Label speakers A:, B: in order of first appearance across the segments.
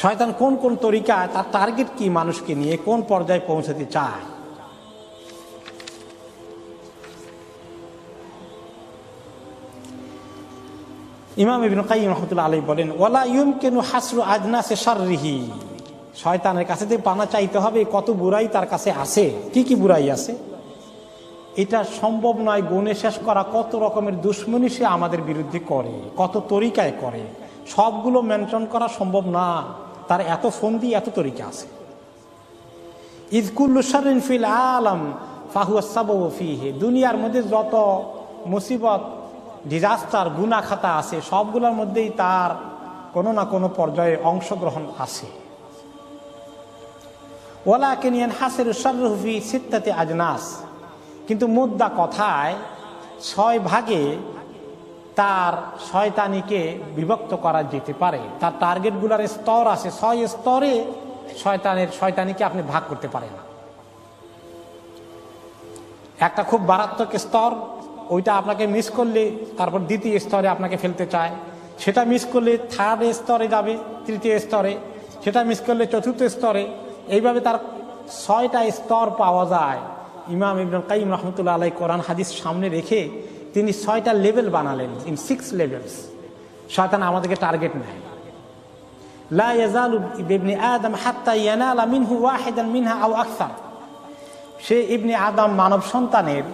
A: শয়তান কোন কোন তরিকা, তার টার্গেট কি, মানুষকে নিয়ে কোন পর্যায়ে পৌঁছাতে চায়। ইমাম ইবনে কাইয়িম রাহমাতুল্লাহ আলাইহি বলেন, ওয়ালা ইউমকিনু হাসরু আজনাসি শাররিহি, শয়তানের কাছে থেকে পানা চাইতে হবে কত বুরাই তার কাছে আছে, কি কি বুরাই আছে এটা সম্ভব নয় গুণে শেষ করা। কত রকমের দুশ্মনী সে আমাদের বিরুদ্ধে করে, কত তরিকায় করে, সবগুলো মেনশন করা সম্ভব না। তার এত ফন্দি, এত তরিকা আছে। ইয কুল্লু শাররিন ফিল আলাম ফাহুয়া সাবাবু ফীহি, দুনিয়ার মধ্যে যত মুসিবত, ডিজাস্টার, গুনাহ খাতা আছে, সবগুলোর মধ্যেই তার কোনো না কোনো পর্যায়ে অংশগ্রহণ আছে। ওয়ালাকিন ইয়ানহাসিরু শাররুহু ফি সিত্তাতি আজনাস, কিন্তু মুদ্দা কথায় 6 ভাগে তার শয়তানিকে বিভক্ত করা যেতে পারে। তার টার্গেটগুলোর স্তর আছে, 6 স্তরে শয়তানিকে আপনি ভাগ করতে পারেন। একটা খুব মারাত্মক স্তর, ওইটা আপনাকে মিস করলে তারপর দ্বিতীয় স্তরে আপনাকে ফেলতে চায়, সেটা মিস করলে থার্ড স্তরে যাবে, তৃতীয় স্তরে, সেটা মিস করলে চতুর্থ স্তরে। এইভাবে তার 6টা স্তর পাওয়া যায়। ইমাম ইবনে কাইয়িম রাহমাতুল্লাহ আলাইহি কোরআন হাদিস সামনে রেখে তিনি 6টা লেভেল বানালেন, ইন 6 লেভেলস। শয়তান আমাদেরকে টার্গেট নেয়। লা ইয়াজালু ইবনে আদম হাত্তা ইয়ানালা মিনহু ওয়াহিদান মিনহা আও আকসার, সে ইবনে আদম মানব সন্তানের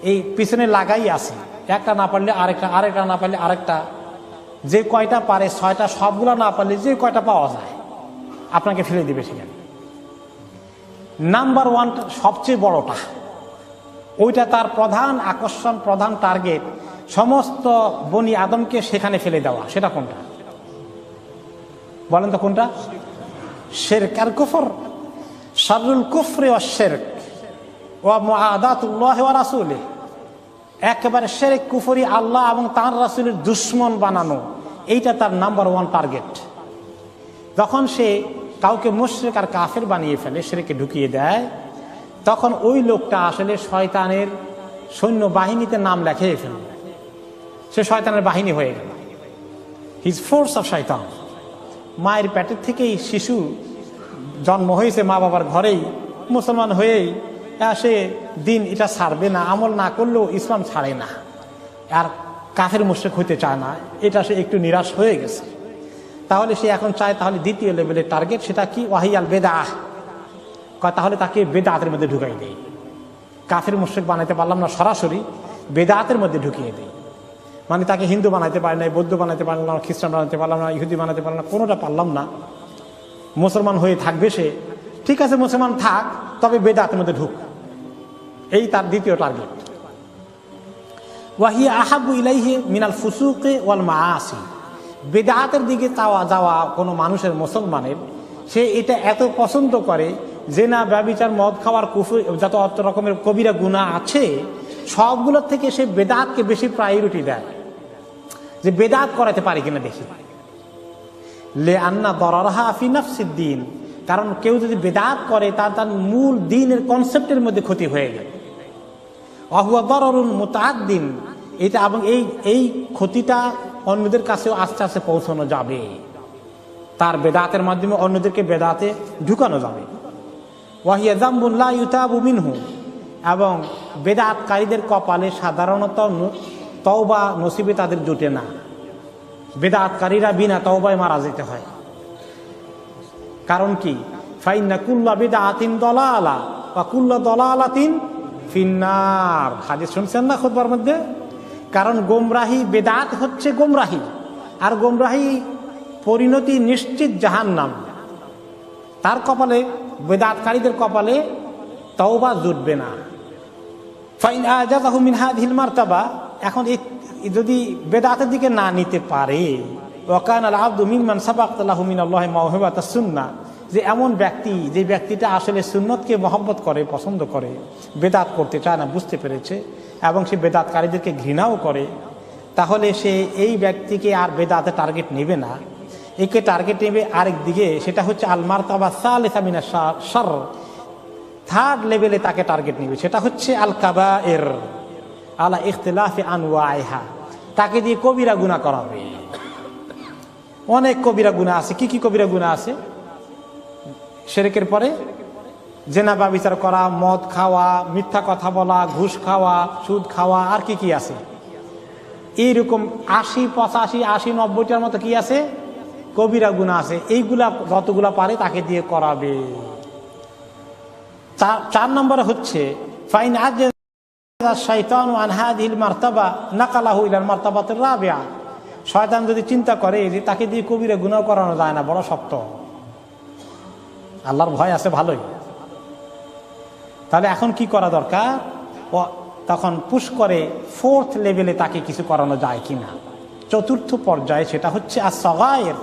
A: এই পিছনে লাগাই আছে, একটা না পারলে আরেকটা, আরেকটা না পারলে আরেকটা, যে কয়টা পারে 6টা, সবগুলো না পারলে যে কয়টা পাওয়া যায় আপনাকে ফেলে দিবে সেখানে। নাম্বার 1 সবচেয়ে বড়টা, ওইটা তার প্রধান আকর্ষণ, প্রধান টার্গেট, সমস্ত বনি আদমকে সেখানে ফেলে দেওয়া। সেটা কোনটা বলেন তো, কোনটা? শিরক আর কুফর। শাররুল কুফরি ওয়াশ শিরক ওয়া মুআদাতুল্লাহ ওয়া রাসূলিহি, একেবারে শিরক কুফরি, আল্লাহ এবং তার রাসূলের দুশমন বানানো, এইটা তার নাম্বার 1 টার্গেট। যখন সে কাউকে মুশরিক আর কাফের বানিয়ে ফেলে, শিরকে ঢুকিয়ে দেয়, তখন ওই লোকটা আসলে শয়তানের সৈন্য বাহিনীতে নাম লেখিয়ে ফেলল, সে শয়তানের বাহিনী হয়ে গেল। হিজ ফোর্স অফ শয়তান। মায়ের পেটের থেকেই শিশু জন্ম হয়েছে, মা বাবার ঘরেই, মুসলমান হয়েই সে দিন এটা ছাড়বে না, আমল না করলেও ইসলাম ছাড়ে না, আর কাফের মুশরিক হইতে চায় না, এটা সে একটু নিরাশ হয়ে গেছে। তাহলে সে এখন চায় তাহলে দ্বিতীয় লেভেলের টার্গেট, সেটা কি? ওয়াহিয়াল বেদাহ। তাহলে তাকে বেদাতের মধ্যে ঢুকাই দেয়। কাফের মুশরিক বানাইতে পারলাম না সরাসরি, বেদাতের মধ্যে ঢুকিয়ে দেয়। মানে তাকে হিন্দু বানাইতে পারে না, বৌদ্ধ বানাইতে পারলাম না, খ্রিস্টান বানাইতে পারলাম না, ইহুদি বানাইতে পারলাম না, কোনোটা পারলাম না। মুসলমান হয়ে থাকবে সে, ঠিক আছে মুসলমান থাক, তবে বেদাতের মধ্যে ঢুক, এই তার দ্বিতীয় টার্গেট। ওয়াহিয়া আহাবু ইলাইহি মিনাল ফুসুকি ওয়াল মাআসি, বেদাতের দিকে যাওয়া কোনো মানুষের, মুসলমানের, সে এটা এত পছন্দ করে যে না, ব্যভিচার, মদ খাওয়ার, কুফর, যত রকমের কবিরা গুনাহ আছে সবগুলোর থেকে সে বেদাতকে বেশি প্রায়োরিটি দেয়, যে বেদাত করাতে পারে কিনা দেখি। লে আন্না দরারহা ফি নাফসিদ দ্বীন, কারণ কেউ যদি বেদাত করে তার মূল দ্বীনের কনসেপ্টের মধ্যে ক্ষতি হয়ে গেল। ওয়াহুয়া দরারুন মুতাআদ্দিন, এটা, এবং এই ক্ষতিটা অন্যদের কাছেও আস্তে আস্তে পৌঁছানো যাবে, তার বেদাতের মাধ্যমে অন্যদেরকে বেদাতে ঢুকানো যাবে। ওয়াহিয়া যামবুন লা ইউতাবু মিনহু, এবং বেদাতকারীদের কপালে সাধারণত তওবা নসিবে তাদের জুটে না, বেদাতকারীরা বিনা তওবায় মারা যেতে হয়। কারণ কি? ফাইন্না কুল্লা বিদআতিন দালালা ওয়া কুল্লা দালালাতিন ফিন্নার, হাদিস শুনছেন না খুতবার মধ্যে? কারণ গোমরাহি, বেদাত হচ্ছে গোমরাহি, আর গোমরাহি পরিণতি নিশ্চিত জাহান্নাম। তার কপালে, বেদাতকারীদের কপালে তওবা জুটবে না। ফাইন আজাযাহু মিন হাযিহিল মারতাবা, এখন যদি বেদাতের দিকে না নিতে পারে, ওয়া কানাল আবদু মিম্মান সাবাকাত লাহু মিনাল্লাহি মাওহিবাতাস সুন্নাহ, যে এমন ব্যক্তি, যে ব্যক্তিটা আসলে সুন্নতকে মহব্বত করে, পছন্দ করে, বেদাত করতে চায় না, বুঝতে পেরেছে, এবং সে বেদাতকারীদেরকে ঘৃণাও করে, তাহলে সে এই ব্যক্তিকে আর বেদাতে টার্গেট নেবে না, একে টার্গেট নেবে আরেক দিকে, সেটা হচ্ছে আল মারতাবা সালিসা মিনাশ শারর, থার্ড লেভেলে তাকে টার্গেট নেবে, সেটা হচ্ছে আল কাবায়ের আলা ইখতিলাফি আনওয়াইহা, তাকে দিয়ে কবিরা গুনাহ করাবে। অনেক কবিরা গুনাহ আছে। কি কি কবিরা গুনাহ আছে? শিরকের পরে জেনা ব্যভিচার করা, মদ খাওয়া, মিথ্যা কথা বলা, ঘুষ খাওয়া, সুদ খাওয়া, আর কি কি আছে? এইরকম 80, 85, 80, 90টার মতো কি আছে? কবিরা গুনাহ আছে। এইগুলা যতগুলা পারে তাকে দিয়ে করাবে। 4 নম্বরে হচ্ছে ফাইন শাইতানু আন হাযিহিল মারতাবা নাকালাহু ইলাল মারতাবাতির রাবিআ। শয়তান যদি চিন্তা করে যে তাকে দিয়ে কবিরা গুনাহ করানো যায় না, বড় শক্ত, আল্লাহর ভয় আছে ভালোই, তাহলে এখন কি করা দরকার? ও তখন পুশ করে 4th লেভেলে তাকে কিছু করানো যায় কিনা। 4র্থ পর্যায়ে সেটা হচ্ছে as-সাগায়ের।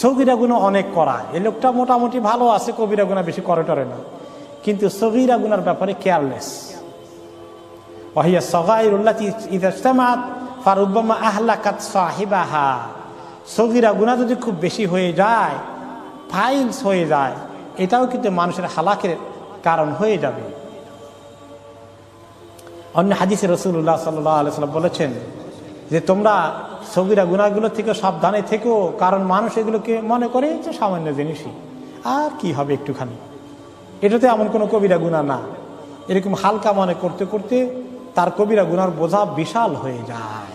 A: সগীরা গুনাহ অনেক করা, এই লোকটা মোটামুটি ভালো আছে, কবিরা গুনাহ বেশি করে টরে না, কিন্তু সগীরা গুনার ব্যাপারে কেয়ারলেস। ওয়াহিয়া সাগায়িরুল্লাতী ইযা ইজতামাআত ফারুব্বামা আহলাকাত সাহিবাহা। সগীরা গুনাহ যদি খুব বেশি হয়ে যায়, ফাইলস হয়ে যায়, এটাও কিন্তু মানুষের হালাকের কারণ হয়ে যাবে। অন্য হাদিসে রাসূলুল্লাহ সাল্লাল্লাহু আলাইহি ওয়াসাল্লাম বলেছেন যে তোমরা সগীরা গুনাহগুলো থেকে সাবধানে থেকো, কারণ মানুষ এগুলোকে মনে করে যে সামান্য জিনিসই, আর কি হবে একটুখানি, এটাতে এমন কোনো কবিরা গুনাহ না। এরকম হালকা মনে করতে করতে তার কবিরা গুনার বোঝা বিশাল হয়ে যায়,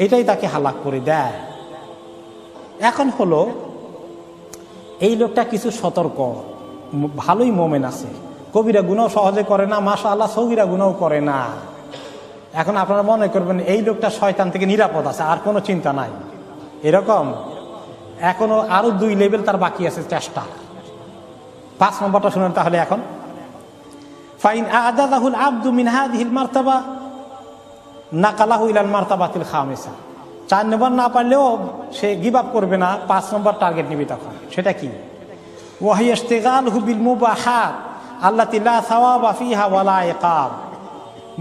A: এটাই তাকে হালাক করে দেয়। এখন হলো এই লোকটা কিছু সতর্ক, ভালোই মোমেন আছে, কবিরা গুনাহ সহজে করে না, মাশাআল্লাহ সগীরা গুনাহ করে না। এখন আপনারা মনে করবেন এই লোকটা শয়তান থেকে নিরাপদ আছে, আর কোনো চিন্তা নাই, এরকম এখনো আরো 2 লেভেল তার বাকি আছে চেষ্টা। 5 নম্বরটা শুনেন তাহলে এখন। ফাইন আ'জাযাহুল আবদু মিন হাযিহিল মারতাবা নাকালাহু ইলাল মারতাবাতিল খামিসা। 4 নম্বর না পারলেও সে গিভ আপ করবে না, 5 নম্বর টার্গেট নিবে তখন। সেটা কি? ওয়াহিয়া ইশতিগালহু বিল মুবাহাত আল্লাতী লা সাওয়াবা ফিহা ওয়ালা ইকাব।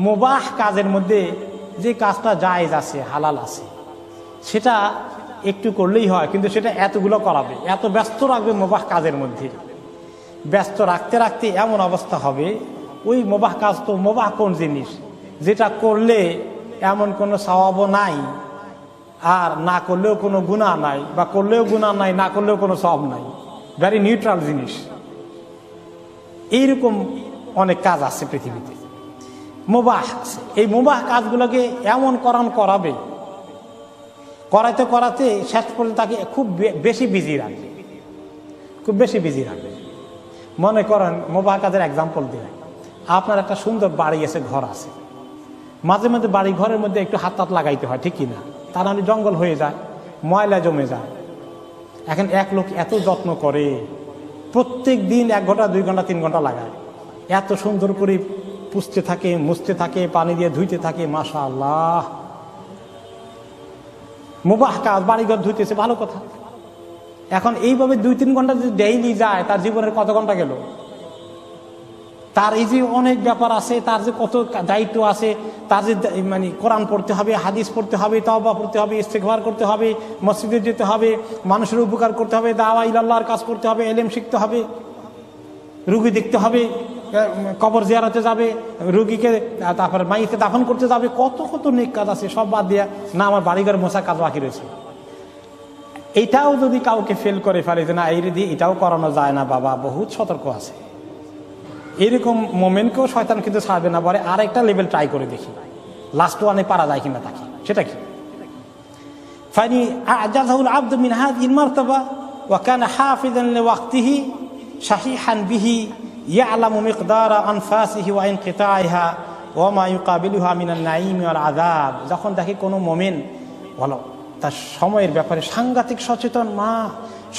A: মুবাহ কাজের মধ্যে যে কাজটা জায়েজ আছে, হালাল আছে, সেটা একটু করলেই হয়, কিন্তু সেটা এতগুলো করাবে, এত ব্যস্ত রাখবে মুবাহ কাজের মধ্যে। ব্যস্ত রাখতে রাখতে এমন অবস্থা হবে, ওই মুবাহ কাজ তো মুবাহ কোন জিনিস, যেটা করলে এমন কোনো সওয়াবও নাই, আর না করলেও কোনো গুনাহ নাই, বা করলেও গুনাহ নাই, না করলেও কোনো সওয়াব নাই, ভেরি নিউট্রাল জিনিস। এইরকম অনেক কাজ আছে পৃথিবীতে, মুবাহ আছে। এই মুবাহ কাজগুলোকে এমন করাবে, করাতে করাতে শেষ পর্যন্ত তাকে খুব বেশি বিজি রাখবে, খুব বেশি বিজি রাখবে। মনে করেন মুবাহ কাজের এক্সাম্পল দিই, আপনার একটা সুন্দর বাড়ি আছে, ঘর আছে, মাঝে মাঝে বাড়ি ঘরের মধ্যে একটু হাত লাগাইতে হয়, ঠিক কিনা? তার মানে জঙ্গল হয়ে যায়, ময়লা জমে যায়। এখন এক লোক এত যত্ন করে, প্রত্যেক দিন 1 ঘন্টা 2 ঘন্টা 3 ঘন্টা লাগায়, এত সুন্দর করে পুষতে থাকে, মুছতে থাকে, পানি দিয়ে ধুইতে থাকে, মাশাআল্লাহ। মুবাহ কাজ, বাড়িঘর ধুইতেছে, ভালো কথা। এখন এইভাবে 2-3 ঘন্টা যদি ডেইলি যায়, তার জীবনের কত ঘন্টা গেল? তার এই যে অনেক ব্যাপার আছে, তার যে কত দায়িত্ব আছে, তার যে মানে কোরআন পড়তে হবে, হাদিস পড়তে হবে, তাওবা পড়তে হবে, ইস্তেগফার করতে হবে, মসজিদে যেতে হবে, মানুষের উপকার করতে হবে, দাওয়া ইলাল্লাহর কাজ করতে হবে, ইলম শিখতে হবে, রুগী দেখতে হবে, কবর জিয়ারতে যাবে, রুগীকে তারপরে মাইতে দাফন করতে যাবে, কত কত নেক কাজ আছে, সব বাদ দিয়া না আমার বাড়িঘর মোছা কাজ বাকি রয়েছে। এটাও যদি কাউকে ফেল করে ফেলে যে না এই রেডি এটাও করানো যায় না, বাবা বহুত সতর্ক আছে। এরকম মোমেন্টকেও শয়তান কিন্তু ছাড়বে না, বলে আরেকটা লেভেল ট্রাই করে দেখি, লাস্ট ওয়ানে পারা যায় কিনা তাকে। সেটা কি? ফাইনি আ'জাযাহুল আবদু মিন হাযিহিল মারতাবা ওয়া কানা হাফিযান লিওয়াক্তিহি শাহীহান বিহি ইয়ালামু মিকদারা আনফাসিহি ওয়া ইনকিতাইহা ওয়া মা ইউকাবিলুহা মিনান নাঈমি ওয়াল আযাব। যখন দেখে কোনো মুমিন বলো তার সময়ের ব্যাপারে সাংঘাতিক সচেতন, মা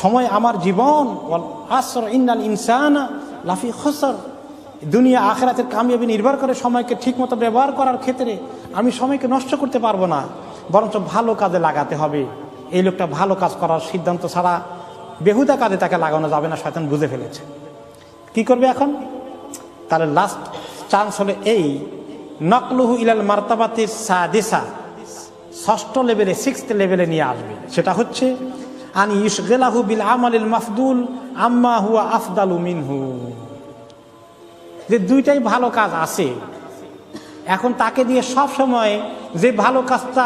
A: সময় আমার জীবন, ওয়াল আসর ইন্নাল ইনসানা লাফি খুসর, দুনিয়া আখিরাতের কামিয়াবি নির্ভর করে সময়কে ঠিকমতো ব্যবহার করার ক্ষেত্রে। আমি সময়কে নষ্ট করতে পারবো না, বরঞ্চ ভালো কাজে লাগাতে হবে। এই লোকটা ভালো কাজ করার সিদ্ধান্ত ছাড়া বেহুদা কাজে তাকে লাগানো যাবে না, শয়তান বুঝে ফেলেছে। কি করবে এখন? তাহলে লাস্ট চান্স হলে এই নকলুহু ইলাল মারতাবাতি সাদিসা, 6ষ্ঠ লেভেলে, 6th লেভেলে নিয়ে আসবে। সেটা হচ্ছে আন ইশগিলাহু বিল আমালিল মাফদুল আম্মা হুয়া আফদালু মিনহু। যে 2টাই ভালো কাজ আছে, এখন তাকে দিয়ে সব সময় যে ভালো কাজটা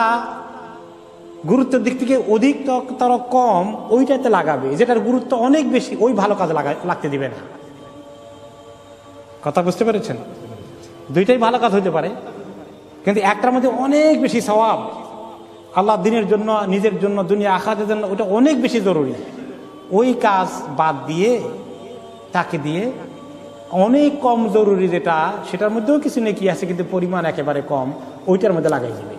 A: গুরুত্বের দিক থেকে অধিকতর কম ওইটাতে লাগাবে, যেটার গুরুত্ব অনেক বেশি ওই ভালো কাজে লাগতে দিবে না। কথা বুঝতে পেরেছেন? দুইটাই ভালো কাজ হইতে পারে, কিন্তু একটার মধ্যে অনেক বেশি সওয়াব, আল্লাহ দিনের জন্য, নিজের জন্য, দুনিয়া আখিরাতের জন্য ওটা অনেক বেশি জরুরি। ওই কাজ বাদ দিয়ে তাকে দিয়ে অনেক কম জরুরি যেটা, সেটার মধ্যেও কিছু নেকি আছে কিন্তু পরিমাণ একেবারে কম, ওইটার মধ্যে লাগাই যাবে।